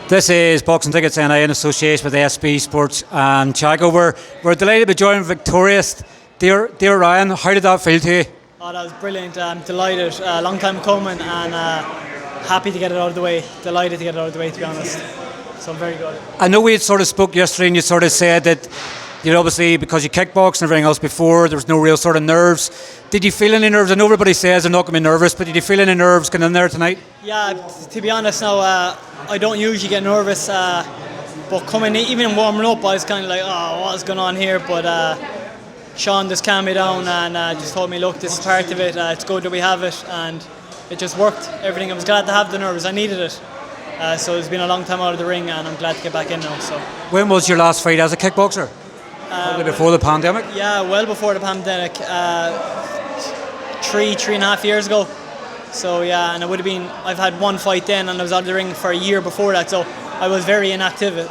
This is Boxing Tickets NI in association with SB Sports and Chaco. We're delighted to be joined victorious. Dear Ryan, how did that feel to you? Oh, that was brilliant. I'm delighted. Long time coming and happy to get it out of the way. Delighted to get it out of the way, to be honest. So I'm very good. I know we had sort of spoke yesterday and you sort of said that obviously because you kickboxed and everything else before, there was no real sort of nerves. Did you feel any nerves? I know everybody says they're not going to be nervous, but did you feel any nerves getting in there tonight? Yeah, to be honest now, I don't usually get nervous, but coming in, even warming up, I was kind of like, oh, what's going on here? But Sean just calmed me down and just told me, look, this is part of it. It's good that we have it, and it just worked. Everything. I was glad to have the nerves. I needed it. So it's been a long time out of the ring, and I'm glad to get back in now. So. When was your last fight as a kickboxer? Probably before the pandemic? Yeah, well before the pandemic. 3.5 years ago. So yeah, and it would have been, I've had one fight then and I was out of the ring for a year before that, so I was very active,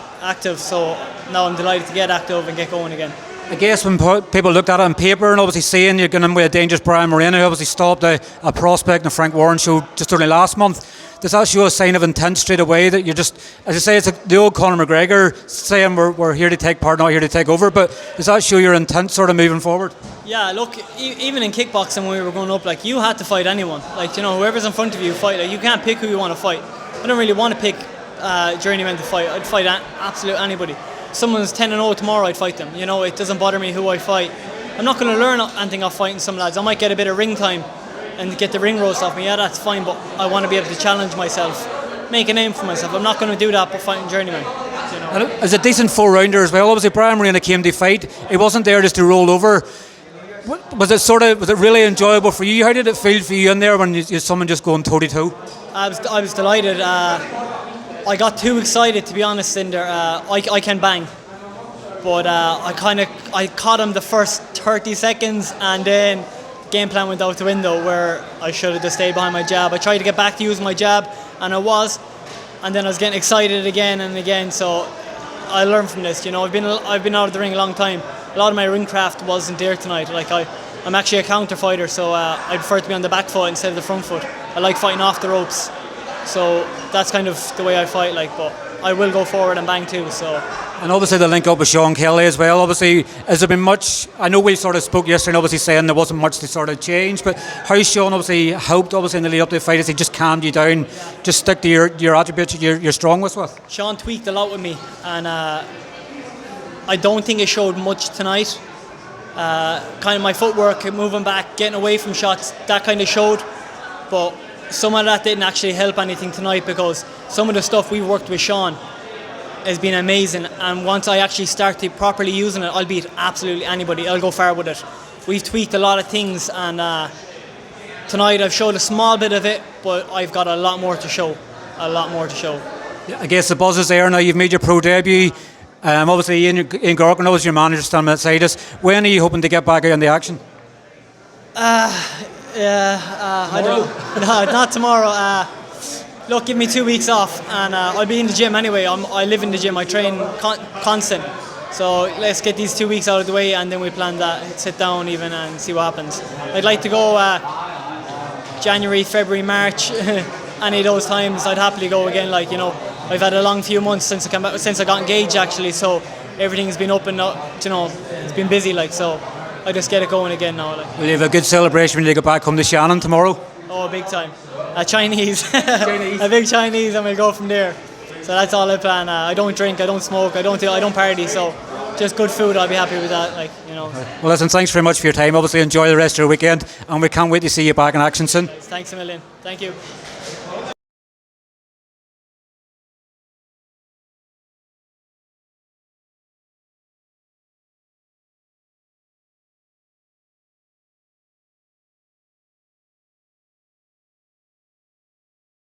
so now I'm delighted to get active and get going again. I guess when people looked at it on paper and obviously seeing you're going in with a dangerous Brian Moreno, who obviously stopped a prospect in the Frank Warren show just only last month, does that show a sign of intent straight away that you're just, as I say, it's the old Conor McGregor saying we're here to take part, not here to take over, but does that show your intent sort of moving forward? Yeah, look, even in kickboxing when we were going up, like, you had to fight anyone. Like, whoever's in front of you, fight. Like, you can't pick who you want to fight. I don't really want to pick journeymen to fight. I'd fight absolute anybody. Someone's 10-0 tomorrow, I'd fight them. It doesn't bother me who I fight. I'm not going to learn anything off fighting some lads. I might get a bit of ring time and get the ring roast off me. Yeah, that's fine, but I want to be able to challenge myself, make a name for myself. I'm not going to do that by fighting journeymen. As a decent 4-rounder as well, obviously Brian Moreno came to fight. He wasn't there just to roll over. Was it really enjoyable for you? How did it feel for you in there when you someone just going toe-to-toe? I was delighted. I got too excited, to be honest, in there. I can bang, but I caught him the first 30 seconds, and then game plan went out the window where I should have just stayed behind my jab. I tried to get back to use my jab, and I was, and then I was getting excited again and again. So I learned from this. I've been out of the ring a long time. A lot of my ring craft wasn't there tonight. Like I'm actually a counter fighter, so I prefer to be on the back foot instead of the front foot. I like fighting off the ropes, so that's kind of the way I fight. But I will go forward and bang too. So. And obviously the link up with Sean Kelly as well. Obviously, has there been much? I know we sort of spoke yesterday, and obviously saying there wasn't much to sort of change. But how Sean obviously helped, obviously in the lead up to the fight, as he just calmed you down, just stick to your attributes you're strongest with. Sean tweaked a lot with me, and I don't think it showed much tonight. Kind of my footwork, moving back, getting away from shots, that kind of showed. But some of that didn't actually help anything tonight, because some of the stuff we worked with Sean has been amazing, and once I actually start to properly using it, I'll beat absolutely anybody. I'll go far with it. We've tweaked a lot of things, and tonight I've showed a small bit of it, but I've got a lot more to show. Yeah, I guess the buzz is there now. You've made your pro debut. Obviously Ian Gorkin was your manager standing outside us. When are you hoping to get back out in the action? I don't know. No, not tomorrow. Look, give me 2 weeks off, and I'll be in the gym anyway. I live in the gym. I train constant. So let's get these 2 weeks out of the way, and then we plan that. Sit down even and see what happens. I'd like to go January, February, March. Any of those times, I'd happily go again. I've had a long few months since I got engaged actually. So everything's been up and up. It's been busy. So I just get it going again now. Will you have a good celebration when you get back home to Shannon tomorrow? Oh, big time. Chinese. A big Chinese, and we'll go from there. So that's all I plan. I don't drink, I don't smoke, I don't party. So just good food, I'll be happy with that. Well, listen, thanks very much for your time. Obviously, enjoy the rest of your weekend, and we can't wait to see you back in action soon. Thanks a million. Thank you.